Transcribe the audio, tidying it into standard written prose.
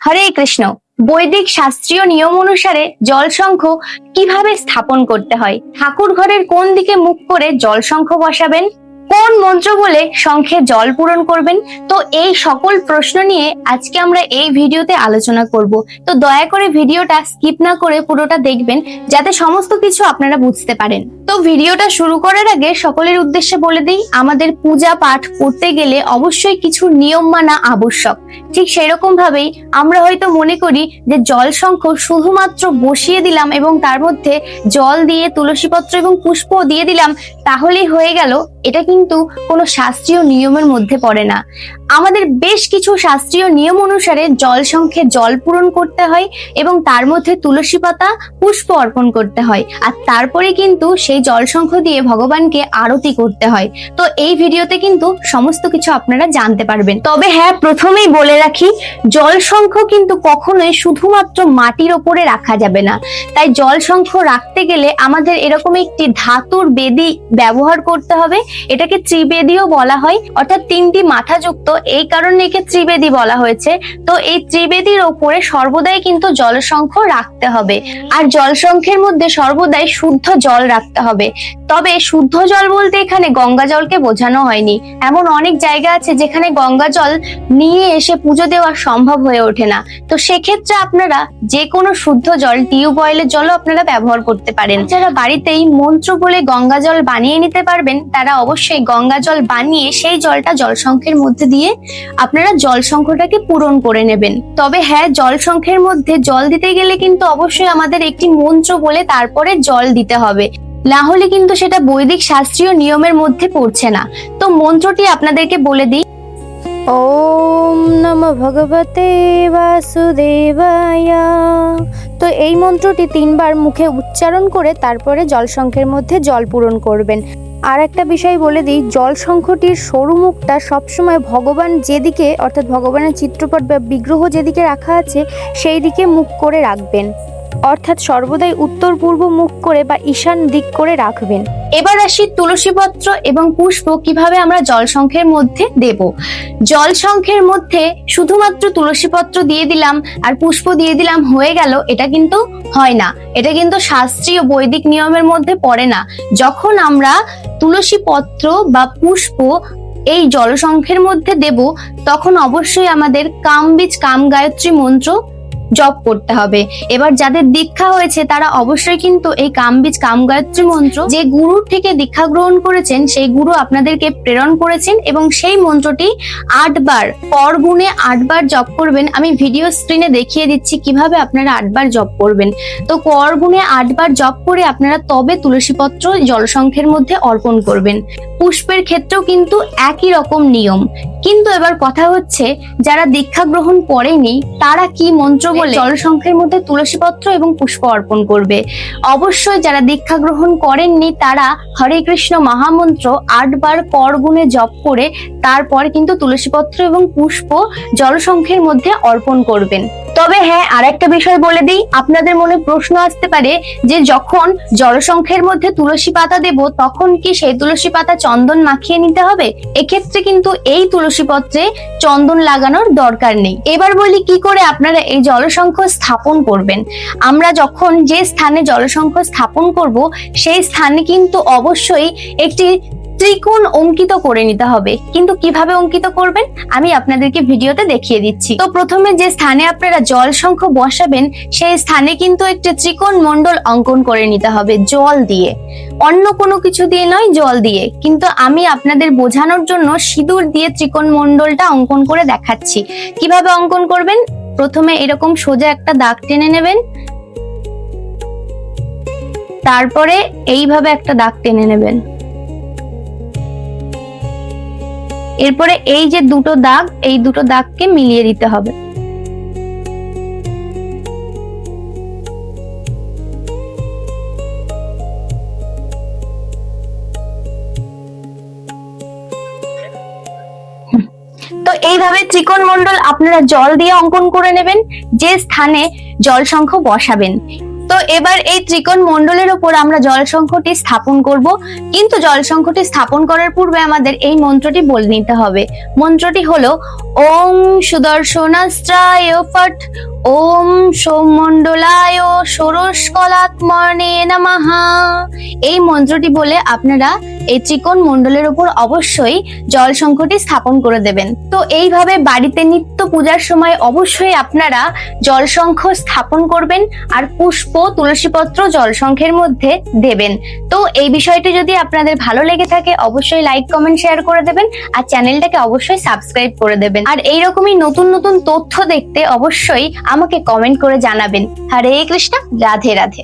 হরে কৃষ্ণ। বৈদিক শাস্ত্রীয় নিয়ম অনুসারে জলশঙ্খ কিভাবে স্থাপন করতে হয়, ঠাকুর ঘরের কোন দিকে মুখ করে জলশঙ্খ বসাবেন, কোন মন্ত্র বলে শঙ্খে জল পূরণ করবেন, তো এই সকল প্রশ্ন নিয়ে আজকে আমরা এই ভিডিওতে আলোচনা করব। তো দয়া করে ভিডিওটা স্কিপ না করে পুরোটা দেখবেন, যাতে সমস্ত কিছু আপনারা বুঝতে পারেন। তো ভিডিওটা শুরু করার আগে সকলের উদ্দেশ্যে বলে দিই, আমাদের পূজা পাঠ করতে গেলে অবশ্যই কিছু নিয়ম মানা আবশ্যক। ঠিক সেরকম ভাবেই আমরা হয়তো মনে করি যে জলশঙ্খ শুধুমাত্র বসিয়ে দিলাম এবং তার মধ্যে জল দিয়ে তুলসী পত্র এবং পুষ্প দিয়ে দিলাম তাহলেই হয়ে গেল। এটা কিন্তু কোনো শাস্ত্রীয় নিয়মের মধ্যে পড়ে না। আমাদের বেশ কিছু শাস্ত্রীয় নিয়ম অনুসারে জলশঙ্খে জল পূরণ করতে হয় এবং তার মধ্যে তুলসী পাতা পুষ্প অর্পণ করতে হয়, আর তারপরে কিন্তু সেই জলশঙ্খ দিয়ে ভগবানকে আরতি করতে হয়। তো এই ভিডিওতে কিন্তু সমস্ত কিছু আপনারা জানতে পারবেন। তবে হ্যাঁ, প্রথমেই বলে রাখি, জলশঙ্খ কিন্তু কখনোই শুধুমাত্র মাটির ওপরে রাখা যাবে না। তাই জলশঙ্খ রাখতে গেলে আমাদের এরকম একটি ধাতুর বেদি ব্যবহার করতে হবে। এটাকে ত্রিবেদীও বলা হয়, অর্থাৎ তিনটি মাথা যুক্ত, এই কারণে একে ত্রিবেদী বলা হয়েছে। তো এই ত্রিবেদীর ওপরে সর্বদাই কিন্তু জলশঙ্খ রাখতে হবে, আর জলশঙ্খের মধ্যে সর্বদাই শুদ্ধ জল রাখতে হবে। তবে শুদ্ধ জল বলতে এখানে গঙ্গা জলকে বোঝানো হয়নি। এমন অনেক জায়গা আছে যেখানে গঙ্গা জল নিয়ে এসে পুজো দেওয়া সম্ভব হয়ে ওঠে না। তো সেক্ষেত্রে আপনারা যে কোনো শুদ্ধ জল, টিউবওয়েলের জলও আপনারা ব্যবহার করতে পারেন। যারা বাড়িতেই মন্ত্র বলে গঙ্গা জল বানিয়ে নিতে পারবেন, তারা অবশ্যই গঙ্গা জল বানিয়ে সেই জলটা জলশঙ্খের মধ্যে দিয়ে আপনারা জলশঙ্খটাকে পূরণ করে নেবেন। তবে হ্যাঁ, জলশঙ্খের মধ্যে জল দিতে গেলে কিন্তু অবশ্যই আমাদের একটি মন্ত্র বলে তারপরে জল দিতে হবে, না হলে কিন্তু সেটা বৈদিক শাস্ত্রীয় নিয়মের মধ্যে পড়ছে না। তো মন্ত্রটি আপনাদেরকে বলে দিই। ওম নমঃ ভগবতে বাসুদেবায়। তো এই মন্ত্রটি 3 বার মুখে উচ্চারণ করে তারপরে জলশঙ্খের মধ্যে জল পূরণ করবেন। আর একটা বিষয় বলে দিই, জলশঙ্খটির সরু মুখটা সবসময় ভগবান যেদিকে, অর্থাৎ ভগবানের চিত্রপট বা বিগ্রহ যেদিকে রাখা আছে সেই দিকে মুখ করে রাখবেন, অর্থাৎ সর্বদাই উত্তর পূর্ব মুখ করে বা ঈশান দিক করে রাখবেন। এবার আসি তুলসী পত্র এবং পুষ্প কিভাবে আমরা জলশঙ্খের মধ্যে দেব। জলশঙ্খের মধ্যে শুধুমাত্র তুলসী পত্র দিয়ে দিলাম আর পুষ্প দিয়ে দিলাম হয়ে গেল, এটা কিন্তু হয় না। এটা কিন্তু শাস্ত্রীয় বৈদিক নিয়মের মধ্যে পড়ে না। যখন আমরা তুলসী পত্র বা পুষ্প এই জলশঙ্খের মধ্যে দেব, তখন অবশ্যই আমাদের কামবীজ কাম গায়ত্রী মন্ত্র জপ করতে হবে। এবার যাদের দীক্ষা হয়েছে তারা অবশ্যই কিন্তু এই কামবীজ কাম গায়ত্রী মন্ত্র, যে গুরুর থেকে দীক্ষা গ্রহণ করেছেন সেই গুরু আপনাদেরকে প্রেরণ করেছেন, এবং সেই মন্ত্রটি 8 বার পর গুণে 8 বার জপ করবেন। আমি ভিডিও স্ক্রিনে দেখিয়ে দিচ্ছি কিভাবে আপনারা 8 বার জপ করবেন। তো পর গুণে 8 বার জপ করে আপনারা তবে তুলসী পত্র জলশঙ্খের মধ্যে অর্পণ করবেন। পুষ্পের ক্ষেত্রেও কিন্তু একই রকম নিয়ম। কিন্তু এবার কথা হচ্ছে, যারা দীক্ষা গ্রহণ করেনি তারা কি মন্ত্র বলে জলশঙ্খের মধ্যে তুলসী পত্র এবং পুষ্প অর্পণ করবে। অবশ্যই যারা দীক্ষা গ্রহণ করেননি তারা হরে কৃষ্ণ মহামন্ত্র 8 বার পর গুণে জপ করে তারপর কিন্তু তুলসী পত্র এবং পুষ্প জলশঙ্খের মধ্যে অর্পণ করবেন। তবে হ্যাঁ, আর একটা বিষয় বলে দিই, আপনাদের মনে প্রশ্ন আসতে পারে যে যখন জলশঙ্খের মধ্যে তুলসী পাতা দেব তখন কি সেই তুলসী পাতা চন্দন মাখিয়ে নিতে হবে? এক্ষেত্রে কিন্তু এই তুলসী পত্রে চন্দন লাগানোর দরকার নেই। এবার বলি কি করে আপনারা এই জলশঙ্খ স্থাপন করবেন। আমরা যখন যে স্থানে জলশঙ্খ স্থাপন করব সেই স্থানে কিন্তু অবশ্যই একটি ত্রিকোণ অঙ্কিত করে নিতে হবে। কিন্তু কিভাবে অঙ্কিত করবেন আমি আপনাদেরকে ভিডিওতে দেখিয়ে দিচ্ছি। তো প্রথমে যে স্থানে আপনারা জলশঙ্খ বসাবেন সেই স্থানে কিন্তু একটি ত্রিকোণ মণ্ডল অঙ্কন করে নিতে হবে জল দিয়ে, অন্য কোনো কিছু দিয়ে নয়, জল দিয়ে। কিন্তু আমি আপনাদের বোঝানোর জন্য সিঁদুর দিয়ে ত্রিকোণ মণ্ডলটা অঙ্কন করে দেখাচ্ছি। কিভাবে অঙ্কন করবেন, প্রথমে এরকম সোজা একটা দাগ টেনে নেবেন, তারপরে এইভাবে একটা দাগ টেনে নেবেন, এরপরে এই যে দুটো দাগ, এই দুটো দাগকে মিলিয়ে দিতে হবে। তো এইভাবে ত্রিকোণ মণ্ডল আপনারা জল দিয়ে অঙ্কন করে নেবেন যে স্থানে জলশঙ্খ বসাবেন। তো তো এবার এই ত্রিকোণ মণ্ডলের উপর আমরা জলশঙ্খটি স্থাপন করব, কিন্তু জলশঙ্খটি স্থাপন করার পূর্বে আমাদের এই মন্ত্রটি বলে নিতে হবে। মন্ত্রটি হলো ওং সুদর্শনাস্ত্রায় ফট, ওম সোমমণ্ডলায় ষোড়শকলাত্মনে নমঃ। এই মন্ত্রটি বলে আপনারা এই ত্রিকোণ মণ্ডলের উপর অবশ্যই জলশঙ্খটি স্থাপন করে দেবেন। তো এইভাবে বাড়িতে নিত্য পূজার সময় অবশ্যই আপনারা জলশঙ্খ স্থাপন করবেন আর পুষ্প তুলসীপত্র জলশঙ্খের মধ্যে দেবেন। তো এই বিষয়টি যদি আপনাদের ভালো লেগে থাকে অবশ্যই লাইক কমেন্ট শেয়ার করে দেবেন আর চ্যানেলটাকে অবশ্যই সাবস্ক্রাইব করে দেবেন। আর এইরকমই নতুন নতুন তথ্য দেখতে অবশ্যই আমাকে কমেন্ট করে জানাবেন। হরে কৃষ্ণ, রাধে রাধে।